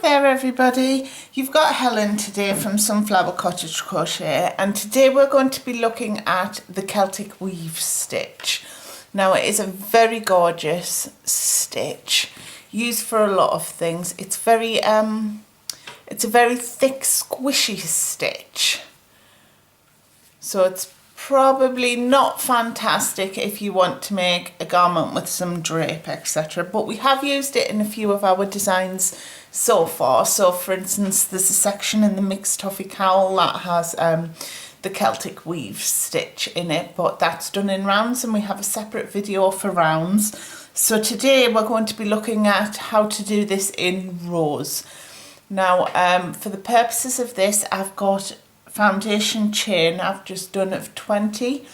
there everybody, you've got Helen today from Sunflower Cottage Crochet, and today we're going to be looking at the Celtic Weave stitch. Now it is a very gorgeous stitch, used for a lot of things. It's a very thick squishy stitch, so it's probably not fantastic if you want to make a garment with some drape, etc. But we have used it in a few of our designs so far. So for instance, there's a section in the mixed toffee cowl that has the Celtic Weave stitch in it, but that's done in rounds, and we have a separate video for rounds. So today we're going to be looking at how to do this in rows. Now for the purposes of this, I've got foundation chain I've just done of 20,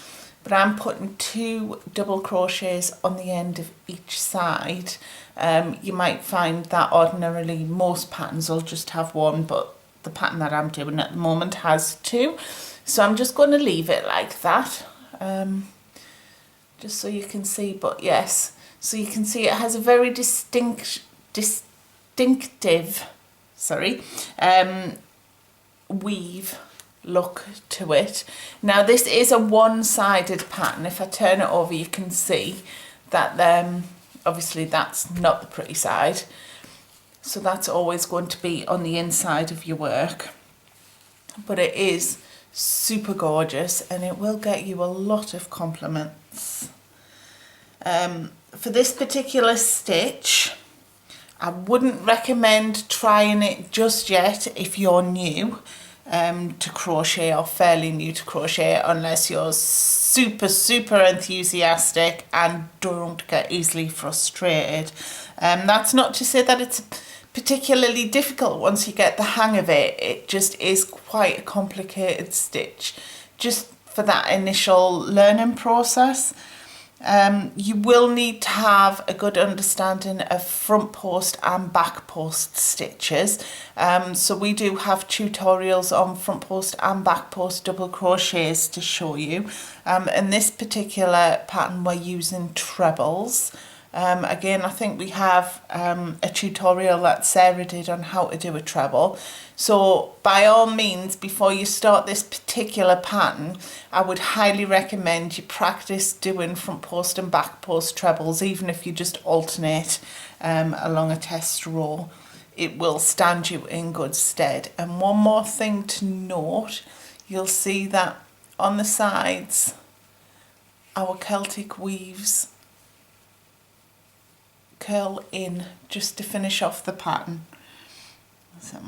but I'm putting 2 double crochets on the end of each side. You might find that ordinarily most patterns will just have 1, but the pattern that I'm doing at the moment has 2, so I'm just going to leave it like that, just so you can see. But yes, so you can see it has a very distinctive weave look to it. Now this is a one-sided pattern. If I turn it over, you can see that obviously that's not the pretty side, so that's always going to be on the inside of your work, but it is super gorgeous and it will get you a lot of compliments. For this particular stitch, I wouldn't recommend trying it just yet if you're new to crochet, or fairly new to crochet, unless you're super enthusiastic and don't get easily frustrated. That's not to say that it's particularly difficult once you get the hang of it. It just is quite a complicated stitch just for that initial learning process. You will need to have a good understanding of front post and back post stitches. So we do have tutorials on front post and back post double crochets to show you. In this particular pattern we're using trebles. Again, I think we have a tutorial that Sarah did on how to do a treble. So by all means, before you start this particular pattern, I would highly recommend you practice doing front post and back post trebles, even if you just alternate along a test row. It will stand you in good stead. And one more thing to note, you'll see that on the sides, our Celtic Weaves curl in just to finish off the pattern. So,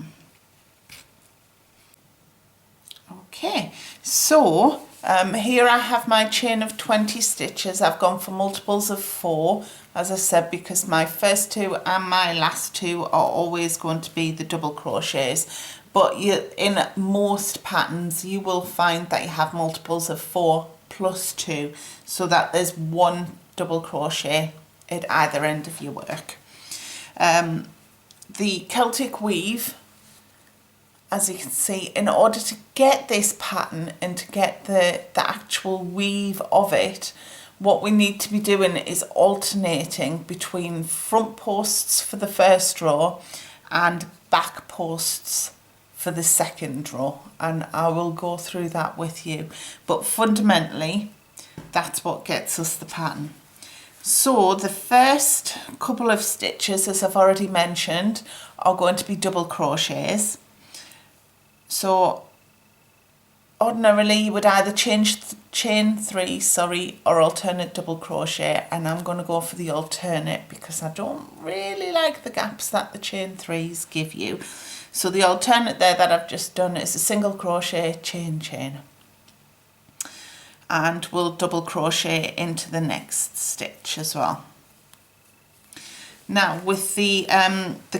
okay, so here I have my chain of 20 stitches. I've gone for multiples of 4, as I said, because my first 2 and my last 2 are always going to be the double crochets. But in most patterns you will find that you have multiples of 4 plus 2, so that there's 1 double crochet at either end of your work. The Celtic Weave, as you can see, in order to get this pattern and to get the actual weave of it, what we need to be doing is alternating between front posts for the first row and back posts for the second row, and I will go through that with you. But fundamentally, that's what gets us the pattern. So the first couple of stitches, as I've already mentioned, are going to be double crochets. So ordinarily you would either chain 3, or alternate double crochet, and I'm going to go for the alternate because I don't really like the gaps that the chain 3s give you. So the alternate there that I've just done is a single crochet, chain, and we'll double crochet into the next stitch as well. Now with the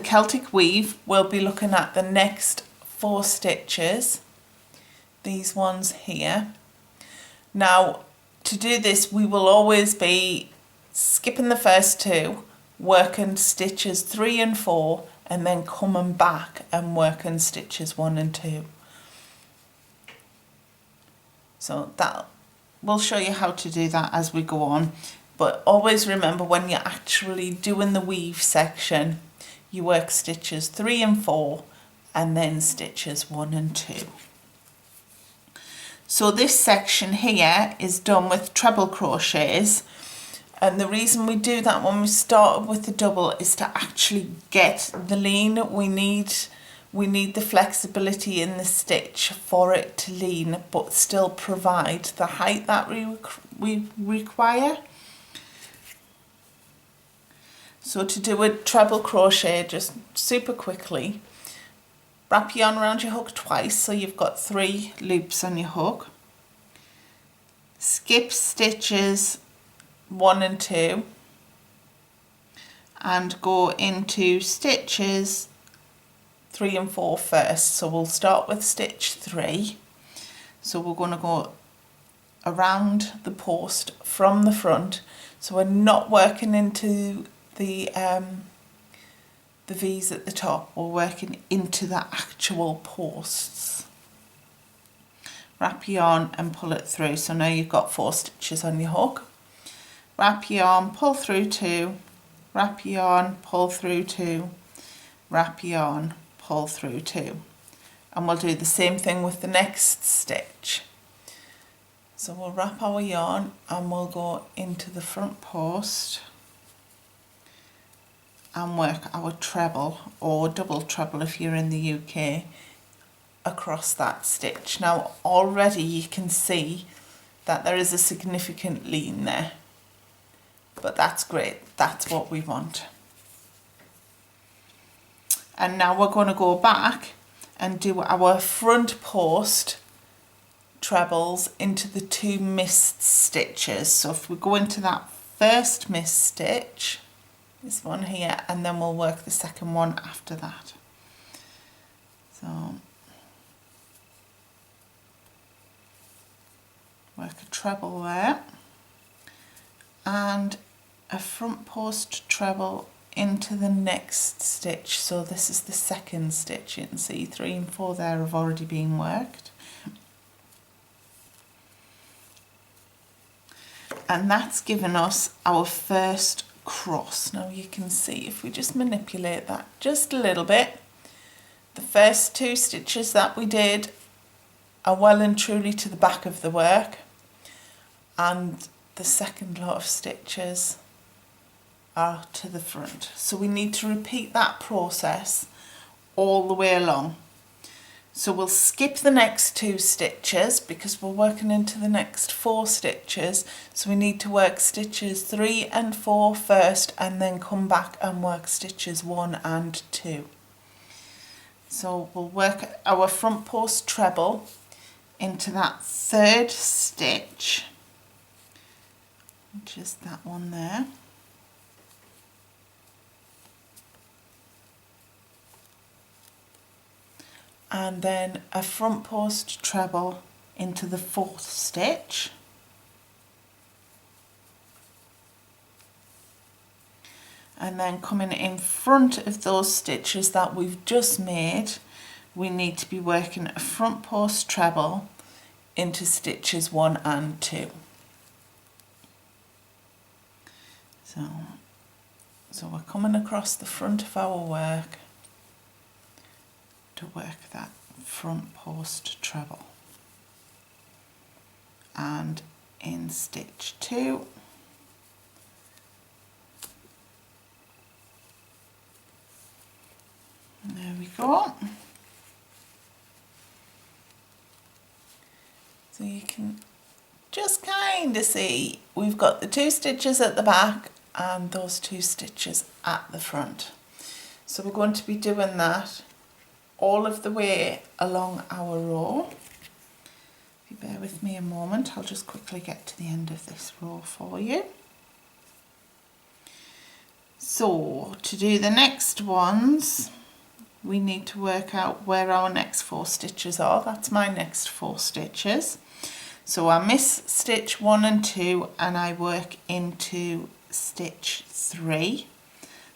Celtic Weave, we'll be looking at the next 4 stitches, these ones here. Now to do this, we will always be skipping the first 2, working stitches 3 and 4, and then coming back and working stitches 1 and 2. So that we'll show you how to do that as we go on, but always remember, when you're actually doing the weave section, you work stitches 3 and 4 and then stitches 1 and 2. So this section here is done with treble crochets, and the reason we do that when we start with the double is to actually get the lean. We need the flexibility in the stitch for it to lean but still provide the height that we require. So to do a treble crochet, just super quickly, wrap your yarn around your hook twice so you've got 3 loops on your hook. Skip stitches 1 and 2 and go into stitches 3 and 4 first. So we'll start with stitch 3. So we're going to go around the post from the front. So we're not working into the V's at the top, we're working into the actual posts. Wrap your yarn and pull it through. So now you've got 4 stitches on your hook. Wrap your yarn, pull through 2, wrap your yarn, pull through 2, wrap your yarn, pull through 2. And we'll do the same thing with the next stitch. So we'll wrap our yarn and we'll go into the front post and work our treble, or double treble if you're in the UK, across that stitch. Now already you can see that there is a significant lean there, but that's great, that's what we want. And now we're going to go back and do our front post trebles into the 2 missed stitches. So if we go into that first missed stitch, this one here, and then we'll work the second one after that. So work a treble there and a front post treble into the next stitch. So this is the second stitch. You can see 3 and 4 there have already been worked, and that's given us our first cross. Now you can see if we just manipulate that just a little bit, the first 2 stitches that we did are well and truly to the back of the work, and the second lot of stitches are to the front. So we need to repeat that process all the way along. So we'll skip the next 2 stitches because we're working into the next 4 stitches. So we need to work stitches 3 and 4 first and then come back and work stitches 1 and 2. So we'll work our front post treble into that 3rd stitch, which is that one there. And then a front post treble into the 4th stitch, and then coming in front of those stitches that we've just made, we need to be working a front post treble into stitches 1 and 2. So we're coming across the front of our work to work that front post treble, and in stitch 2 there we go. So you can just kind of see we've got the 2 stitches at the back and those 2 stitches at the front. So we're going to be doing that all of the way along our row. If you bear with me a moment, I'll just quickly get to the end of this row for you. So to do the next ones, we need to work out where our next 4 stitches are. That's my next 4 stitches. So I miss stitch 1 and 2 and I work into stitch 3.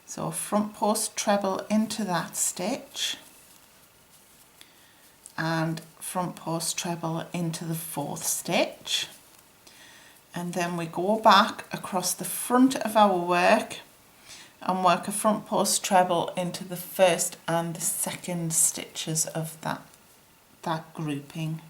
So front post treble into that stitch and front post treble into the 4th stitch, and then we go back across the front of our work and work a front post treble into the first and the second stitches of that grouping.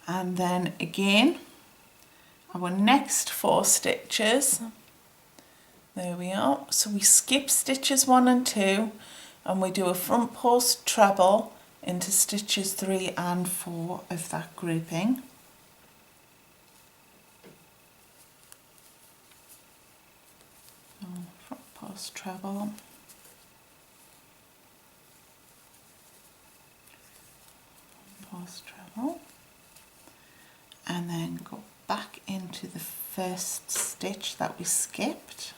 And then again, our next 4 stitches, there we are. So we skip stitches 1 and 2 and we do a front post treble into stitches 3 and 4 of that grouping. So front post treble. Post treble. And then go back into the first stitch that we skipped,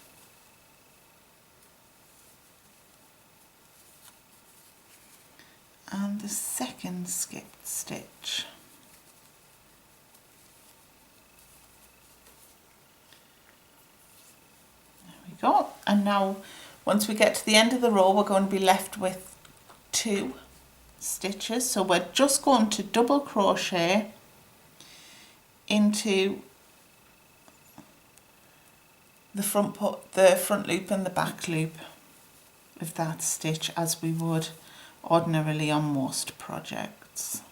and the second skipped stitch. There we go. And now once we get to the end of the row, we're going to be left with 2 stitches, so we're just going to double crochet into the front loop and the back loop of that stitch, as we would ordinarily on most projects,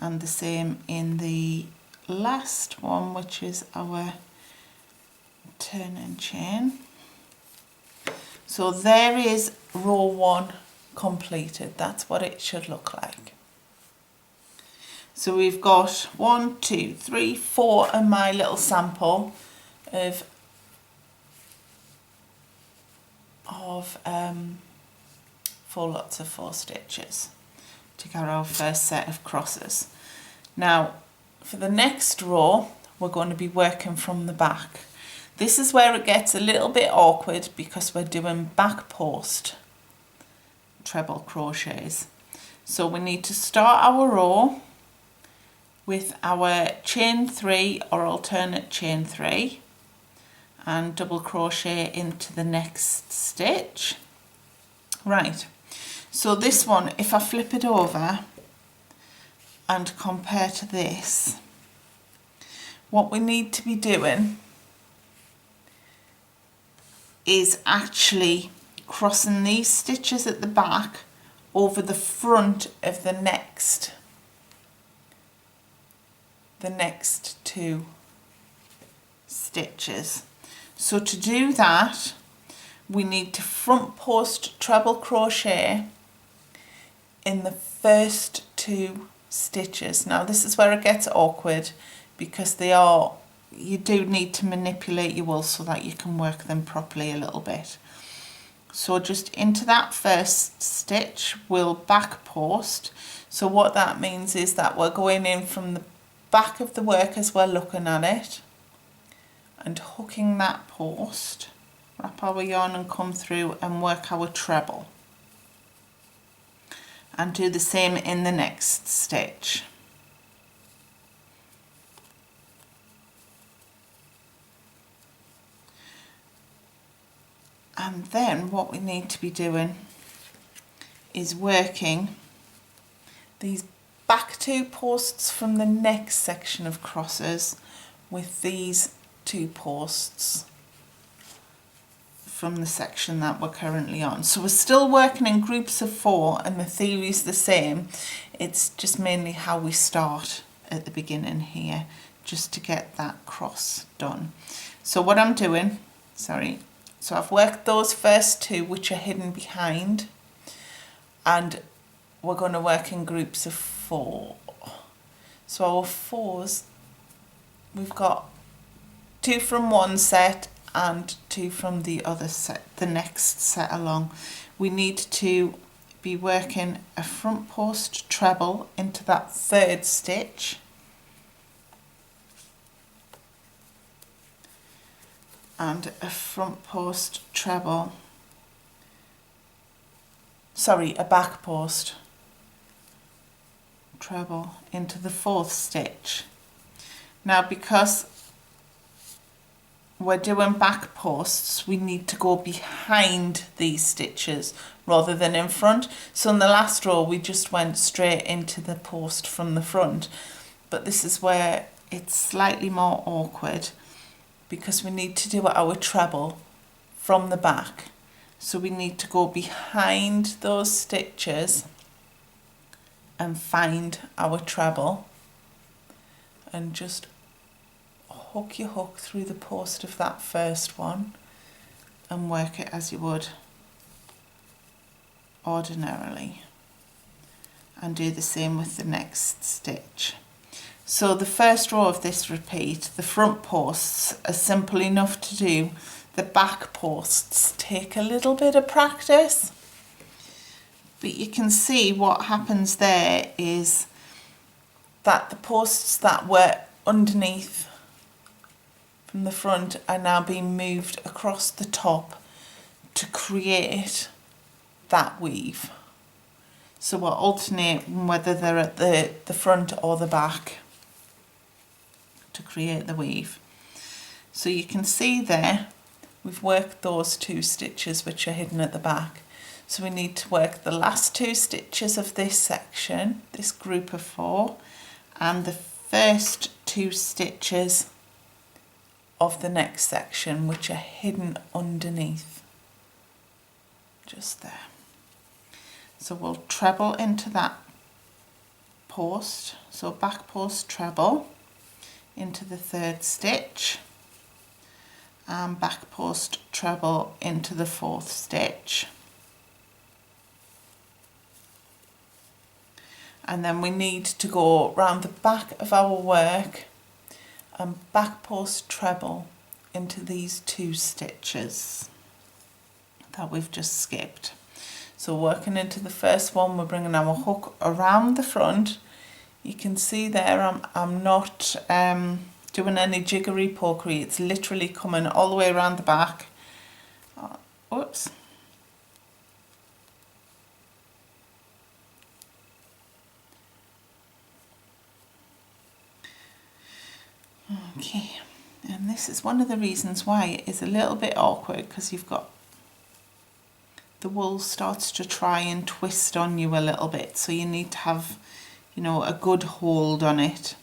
and the same in the last one, which is our turn and chain. So there is row 1 completed. That's what it should look like. So we've got 1, 2, 3, 4 in my little sample of 4 lots of 4 stitches to get our first set of crosses. Now for the next row, we're going to be working from the back. This is where it gets a little bit awkward because we're doing back post treble crochets. So we need to start our row with our chain 3 or alternate chain 3 and double crochet into the next stitch. Right, so this one, if I flip it over and compare to this, what we need to be doing is actually crossing these stitches at the back over the front of the next 2 stitches. So to do that, we need to front post treble crochet in the first 2 stitches. Now this is where it gets awkward because you do need to manipulate your wool so that you can work them properly a little bit. So just into that first stitch, we'll back post. So what that means is that we're going in from the back of the work as we're looking at it and hooking that post, wrap our yarn and come through and work our treble, and do the same in the next stitch. And then what we need to be doing is working these back 2 posts from the next section of crosses with these 2 posts from the section that we're currently on. So we're still working in groups of 4 and the theory is the same. It's just mainly how we start at the beginning here, just to get that cross done. So what I'm doing, so I've worked those first 2 which are hidden behind, and we're going to work in groups of 4. So our 4s, we've got 2 from one set and 2 from the other set, the next set along. We need to be working a front post treble into that 3rd stitch, and a front post treble, a back post treble into the 4th stitch. Now because we're doing back posts, we need to go behind these stitches rather than in front. So in the last row we just went straight into the post from the front, but this is where it's slightly more awkward because we need to do our treble from the back. So we need to go behind those stitches and find our treble and just hook your hook through the post of that first one and work it as you would ordinarily, and do the same with the next stitch. So the first row of this repeat, the front posts are simple enough to do. The back posts take a little bit of practice, but you can see what happens there is that the posts that were underneath from the front are now being moved across the top to create that weave. So we're alternating whether they're at the front or the back to create the weave. So you can see there we've worked those 2 stitches which are hidden at the back. So we need to work the last 2 stitches of this section, this group of 4, and the first 2 stitches of the next section which are hidden underneath, just there. So we'll treble into that post, so back post treble into the 3rd stitch, and back post treble into the 4th stitch. And then we need to go round the back of our work and back post treble into these 2 stitches that we've just skipped. So working into the first one, we're bringing our hook around the front. You can see there I'm not doing any jiggery pokery, it's literally coming all the way around the back. Oops. Okay, and this is one of the reasons why it is a little bit awkward, because you've got the wool starts to try and twist on you a little bit, so you need to have, you know, a good hold on it,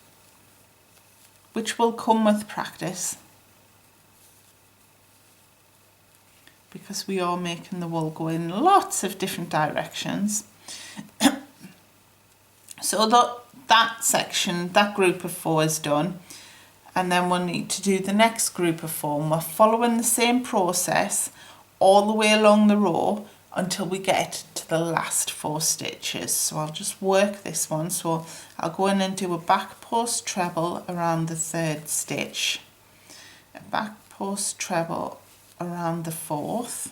which will come with practice, because we are making the wool go in lots of different directions. So that section, that group of 4 is done, and then we'll need to do the next group of 4, and we're following the same process all the way along the row until we get to the last 4 stitches. So I'll just work this one. So I'll go in and do a back post treble around the 3rd stitch, a back post treble around the 4th,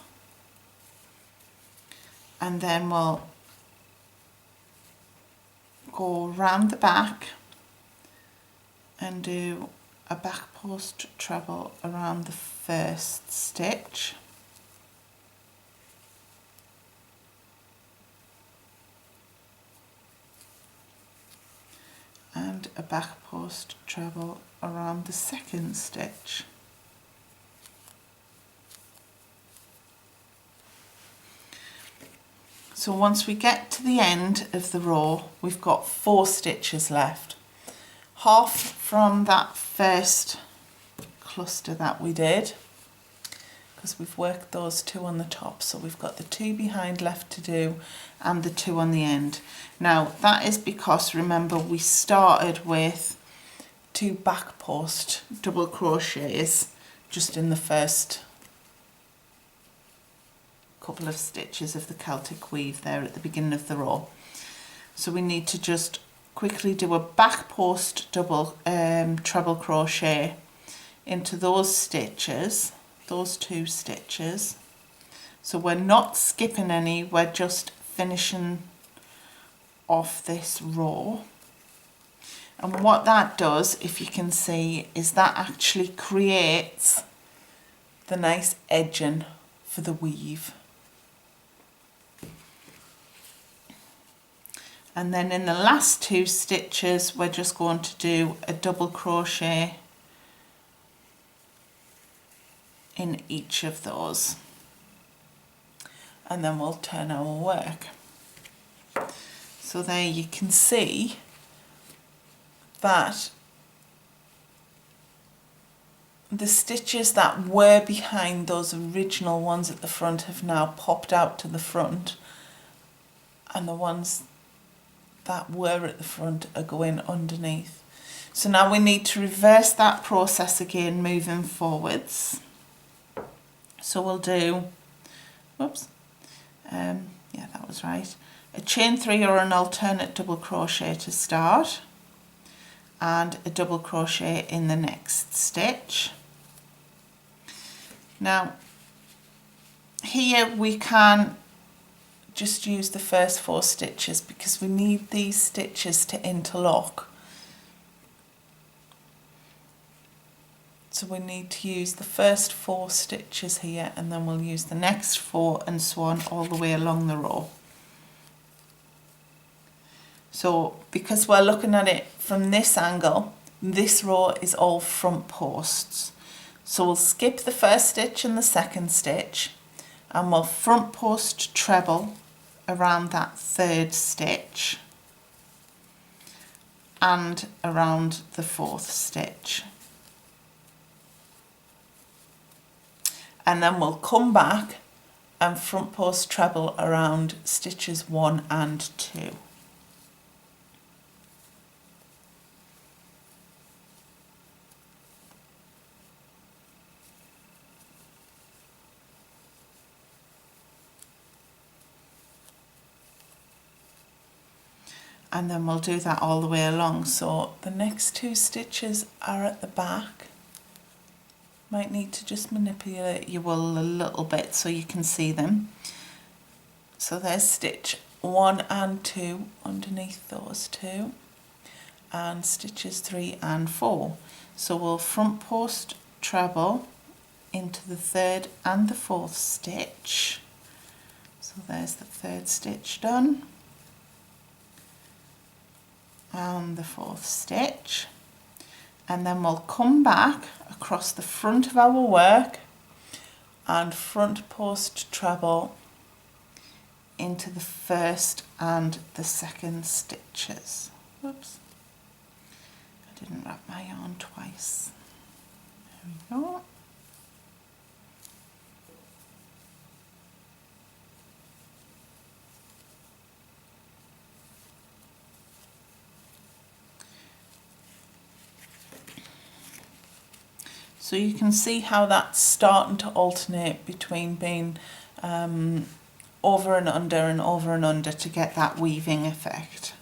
and then we'll go round the back and do a back post treble around the 1st stitch, and a back post treble around the 2nd stitch. So once we get to the end of the row, we've got 4 stitches left. Half from that first cluster that we did, because we've worked those 2 on the top, so we've got the 2 behind left to do and the 2 on the end. Now that is because, remember, we started with 2 back post double crochets just in the first couple of stitches of the Celtic Weave there at the beginning of the row. So we need to just quickly do a back post double treble crochet into those stitches, those 2 stitches. So we're not skipping any, we're just finishing off this row. And what that does, if you can see, is that actually creates the nice edging for the weave. And then in the last 2 stitches we're just going to do a double crochet in each of those, and then we'll turn our work. So there you can see that the stitches that were behind those original ones at the front have now popped out to the front, and the ones that were at the front are going underneath. So now we need to reverse that process again moving forwards. So we'll do, whoops, yeah, that was right, a chain 3 or an alternate double crochet to start, and a double crochet in the next stitch. Now here we can just use the first 4 stitches because we need these stitches to interlock. So we need to use the first 4 stitches here, and then we'll use the next 4 and so on all the way along the row. So because we're looking at it from this angle, this row is all front posts. So we'll skip the first stitch and the second stitch, and we'll front post treble around that 3rd stitch and around the 4th stitch. And then we'll come back and front post treble around stitches 1 and 2. And then we'll do that all the way along. So the next 2 stitches are at the back. Might need to just manipulate your wool a little bit so you can see them. So there's stitch 1 and 2 underneath those 2, and stitches 3 and 4. So we'll front post treble into the 3rd and the 4th stitch. So there's the 3rd stitch done, and the 4th stitch, and then we'll come back across the front of our work and front post treble into the 1st and the 2nd stitches. Whoops, I didn't wrap my yarn twice. There we go. So you can see how that's starting to alternate between being over and under to get that weaving effect.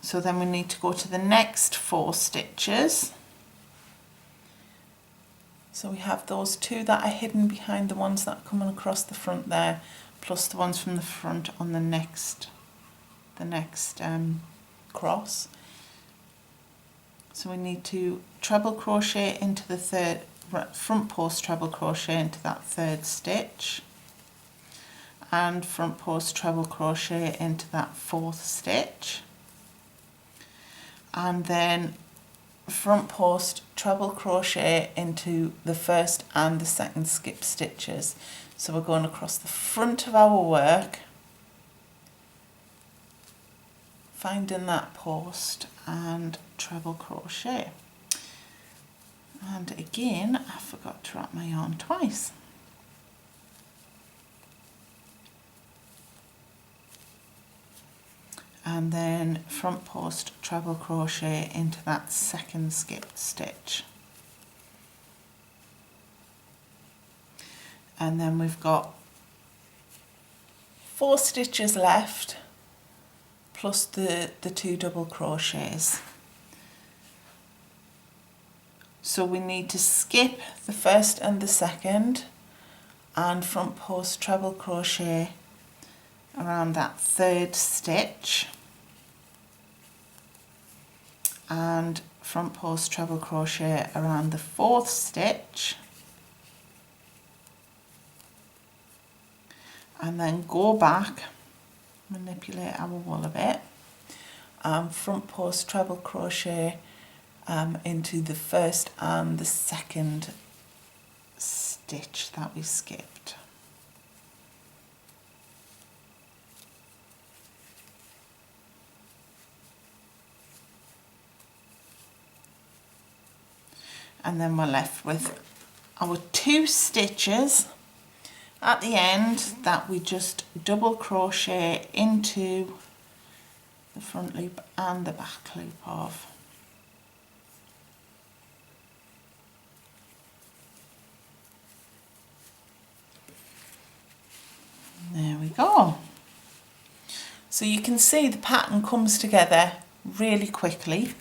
So then we need to go to the next 4 stitches. So we have those 2 that are hidden behind the ones that are coming across the front there, plus the ones from the front on the next cross. So we need to treble crochet into the 3rd, front post treble crochet into that 3rd stitch, and front post treble crochet into that 4th stitch, and then front post treble crochet into the 1st and the 2nd skip stitches. So we're going across the front of our work, finding that post and treble crochet. And again, I forgot to wrap my yarn twice. And then front post treble crochet into that 2nd skipped stitch. And then we've got 4 stitches left, plus the 2 double crochets. So we need to skip the 1st and the 2nd and front post treble crochet around that 3rd stitch, and front post treble crochet around the 4th stitch, and then go back manipulate our wool a bit. Front post treble crochet into the first and the second stitch that we skipped. And then we're left with our 2 stitches at the end that we just double crochet into the front loop and the back loop of. There we go. So you can see the pattern comes together really quickly.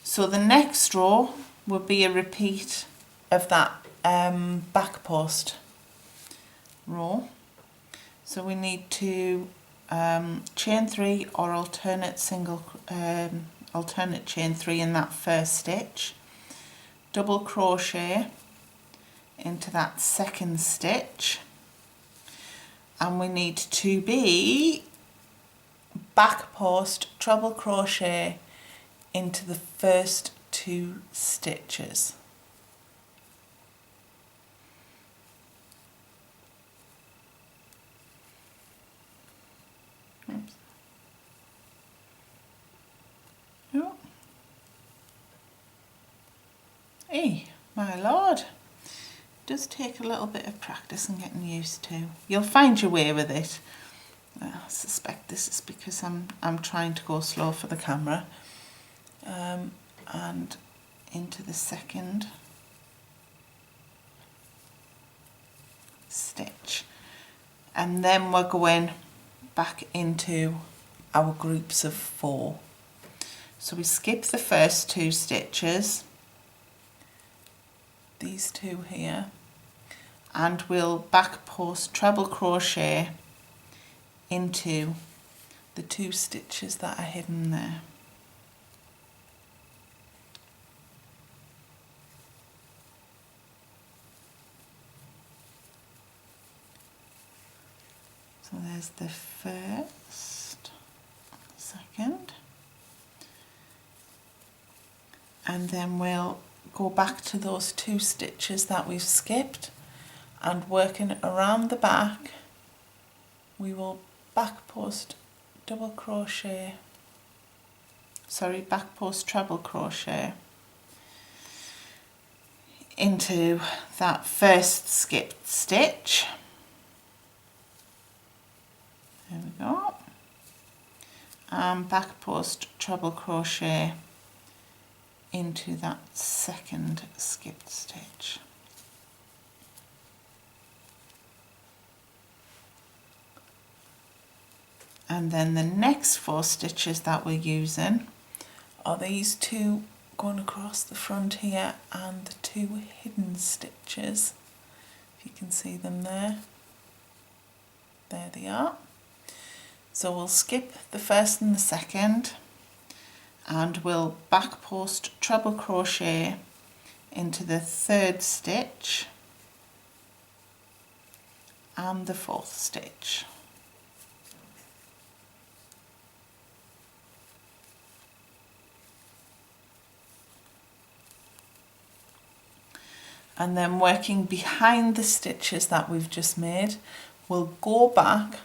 So the next row will be a repeat of that back post row. So we need to chain 3 or alternate chain 3 in that first stitch, double crochet into that second stitch, and we need to be back post treble crochet into the first 2 stitches. Oops. Oh. Hey, my lord. It does take a little bit of practice and getting used to. You'll find your way with it. I suspect this is because I'm trying to go slow for the camera. And into the second stitch, and then we're going back into our groups of 4. So we skip the first 2 stitches, these 2 here, and we'll back post treble crochet into the 2 stitches that are hidden there. So there's the first, second, and then we'll go back to those 2 stitches that we've skipped, and working around the back we will back post treble crochet into that first skipped stitch. There we go, and back post treble crochet into that second skipped stitch. And then the next 4 stitches that we're using are these 2 going across the front here and the 2 hidden stitches, if you can see them there. There they are. So we'll skip the first and the second, and we'll back post treble crochet into the 3rd stitch and the 4th stitch. And then working behind the stitches that we've just made, we'll go back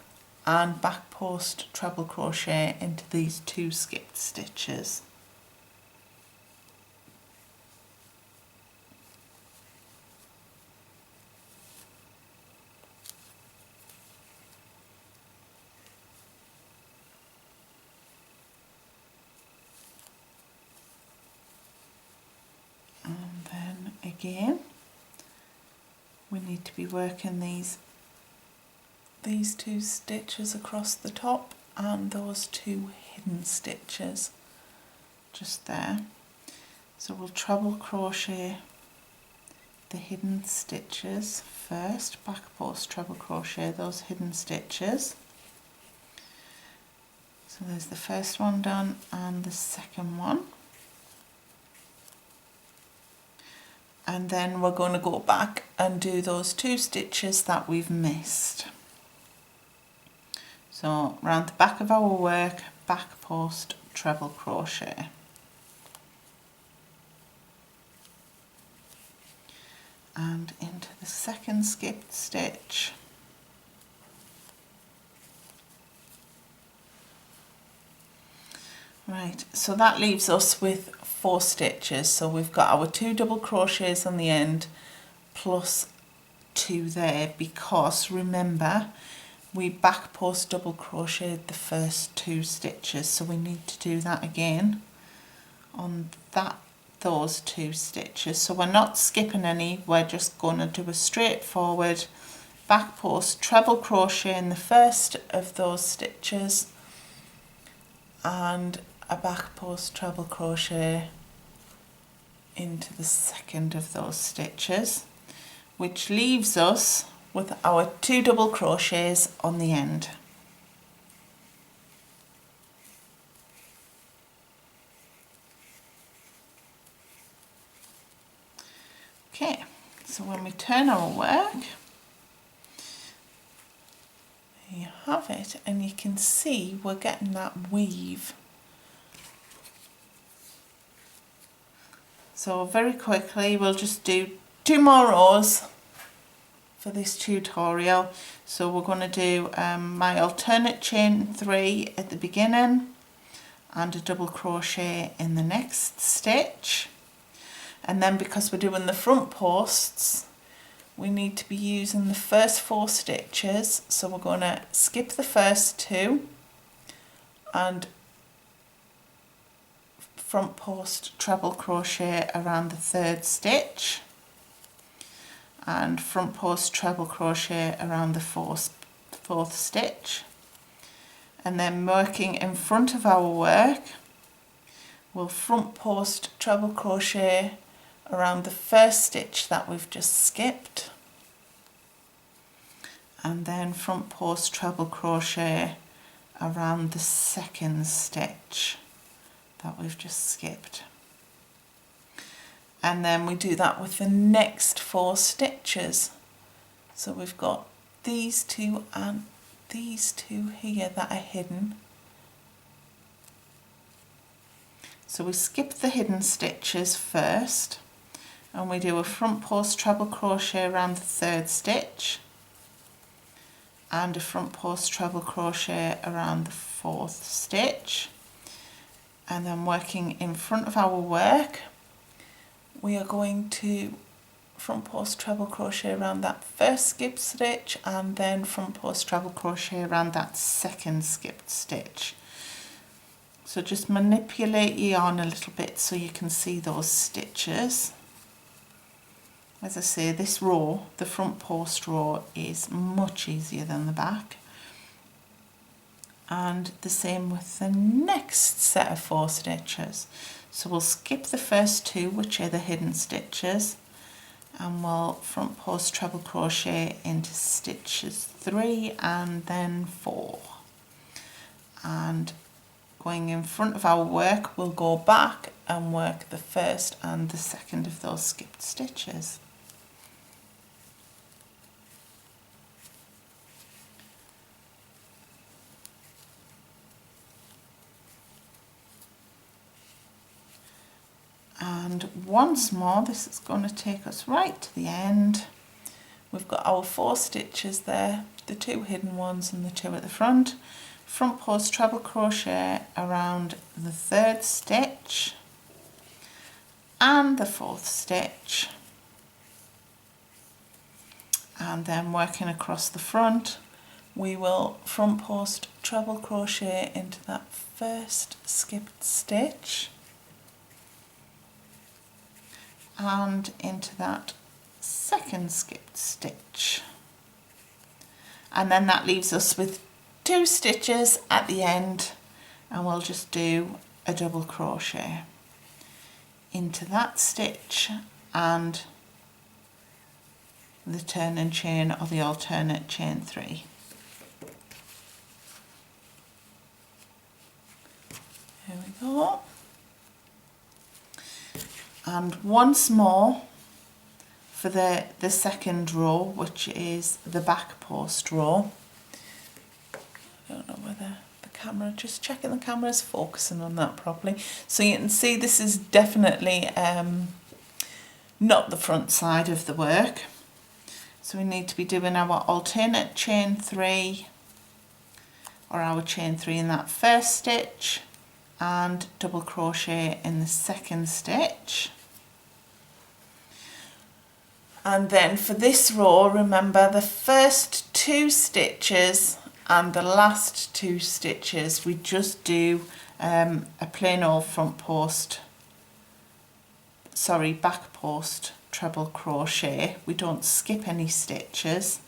and back post treble crochet into these 2 skipped stitches. And then again we need to be working these 2 stitches across the top and those 2 hidden stitches just there. So we'll treble crochet the hidden stitches first, back post treble crochet those hidden stitches. So there's the first one done and the second one. And then we're going to go back and do those 2 stitches that we've missed. So So round the back of our work, back post treble crochet. And into the second skipped stitch. Right, so that leaves us with 4 stitches. So we've got our 2 double crochets on the end plus 2 there, because remember we back post double crocheted the first 2 stitches, so we need to do that again on those 2 stitches. So we're not skipping any, we're just going to do a straightforward back post treble crochet in the first of those stitches and a back post treble crochet into the second of those stitches, which leaves us with our 2 double crochets on the end. Okay, so when we turn our work, you have it, and you can see we're getting that weave. So very quickly we'll just do 2 more rows for this tutorial. So we're going to do my alternate chain 3 at the beginning and a double crochet in the next stitch, and then because we're doing the front posts we need to be using the first 4 stitches, so we're going to skip the first 2 and front post treble crochet around the 3rd stitch and front post treble crochet around the 4th stitch, and then working in front of our work we'll front post treble crochet around the first stitch that we've just skipped, and then front post treble crochet around the 2nd stitch that we've just skipped. And then we do that with the next 4 stitches. So we've got these 2 and these 2 here that are hidden. So we skip the hidden stitches first and we do a front post treble crochet around the 3rd stitch and a front post treble crochet around the 4th stitch, and then working in front of our work we are going to front post treble crochet around that first skipped stitch and then front post treble crochet around that 2nd skipped stitch. So just manipulate your yarn a little bit so you can see those stitches. As I say, this row, the front post row, is much easier than the back. And the same with the next set of 4 stitches. So we'll skip the first 2, which are the hidden stitches, and we'll front post treble crochet into stitches 3 and then 4. And going in front of our work, we'll go back and work the first and the 2nd of those skipped stitches. And once more, this is going to take us right to the end. We've got our 4 stitches there, the 2 hidden ones and the 2 at the front. Front post treble crochet around the 3rd stitch and the 4th stitch, and then working across the front we will front post treble crochet into that first skipped stitch and into that 2nd skipped stitch, and then that leaves us with 2 stitches at the end, and we'll just do a double crochet into that stitch and the turning chain or the alternate chain 3. Here we go. And once more for the 2nd row, which is the back post row. I don't know whether the camera, just checking the camera's focusing on that properly. So you can see this is definitely not the front side of the work. So we need to be doing our alternate chain 3 or our chain 3 in that first stitch and double crochet in the second stitch. And then for this row, remember the first 2 stitches and the last 2 stitches we just do a plain old back post treble crochet. We don't skip any stitches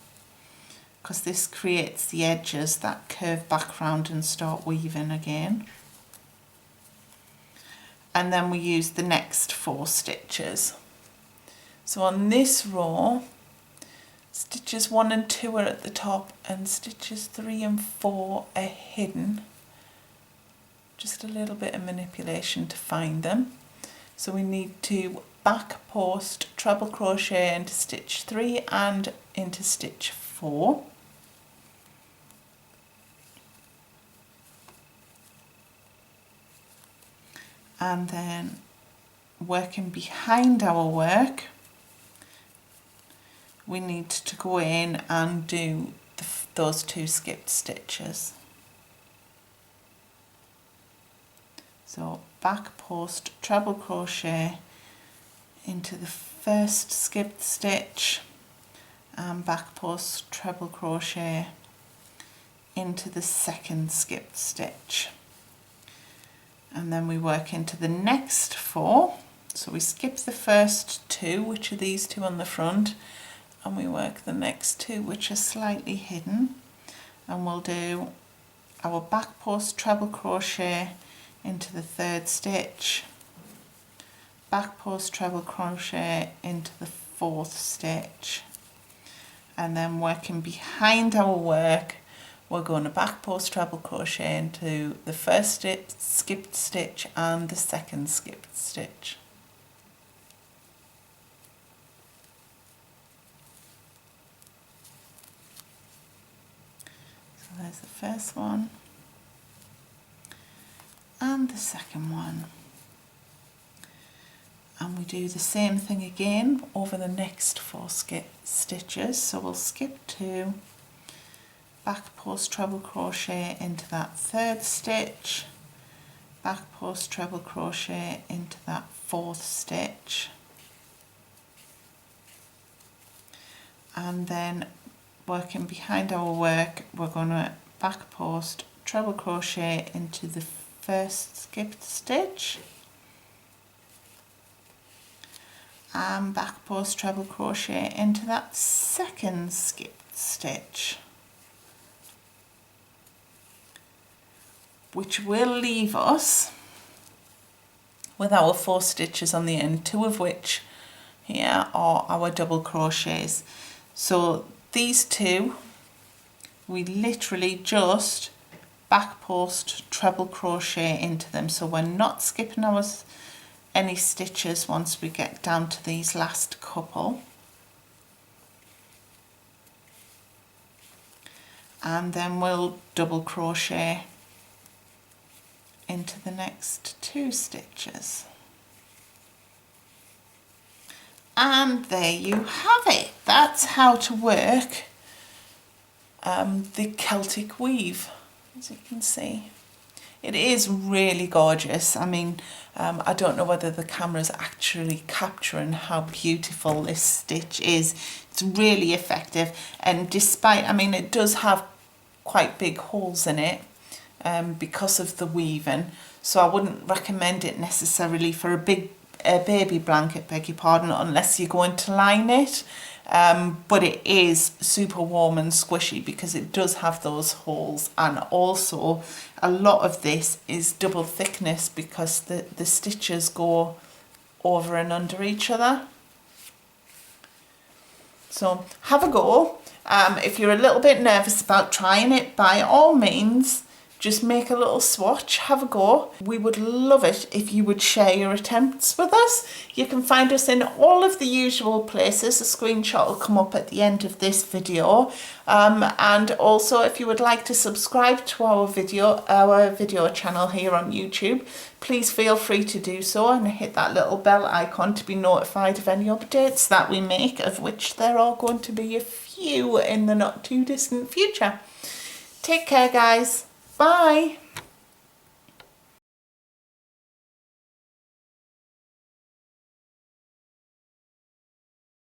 because this creates the edges that curve back round and start weaving again. And then we use the next 4 stitches. So on this row, stitches 1 and 2 are at the top and stitches 3 and 4 are hidden. Just a little bit of manipulation to find them. So we need to back post treble crochet into stitch 3 and into stitch 4. And then working behind our work, we need to go in and do those 2 skipped stitches. So back post treble crochet into the first skipped stitch and back post treble crochet into the second skipped stitch. And then we work into the next 4. So we skip the first 2, which are these 2 on the front, and we work the next 2, which are slightly hidden, and we'll do our back post treble crochet into the third stitch, back post treble crochet into the fourth stitch, and then working behind our work, we're going to back post treble crochet into the first skipped stitch and the second skipped stitch. So there's the first one and the second one. And we do the same thing again over the next 4 stitches. So we'll skip 2, back post treble crochet into that third stitch, back post treble crochet into that fourth stitch, and then working behind our work, we're going to back post treble crochet into the first skipped stitch and back post treble crochet into that second skipped stitch, which will leave us with our 4 stitches on the end, 2 of which here are our double crochets. So these 2, we literally just back post treble crochet into them, so we're not skipping any stitches once we get down to these last couple. And then we'll double crochet into the next 2 stitches. And there you have it. That's how to work the Celtic weave, as you can see. It is really gorgeous. I mean, I don't know whether the camera's actually capturing how beautiful this stitch is. It's really effective, and despite, I mean, it does have quite big holes in it because of the weaving, so I wouldn't recommend it necessarily for a baby blanket, beg your pardon, unless you're going to line it. But it is super warm and squishy because it does have those holes, and also a lot of this is double thickness because the stitches go over and under each other. So have a go. If you're a little bit nervous about trying it, by all means just make a little swatch, have a go. We would love it if you would share your attempts with us. You can find us in all of the usual places. A screenshot will come up at the end of this video. And also, if you would like to subscribe to our video channel here on YouTube, please feel free to do so and hit that little bell icon to be notified of any updates that we make, of which there are going to be a few in the not too distant future. Take care, guys. Bye.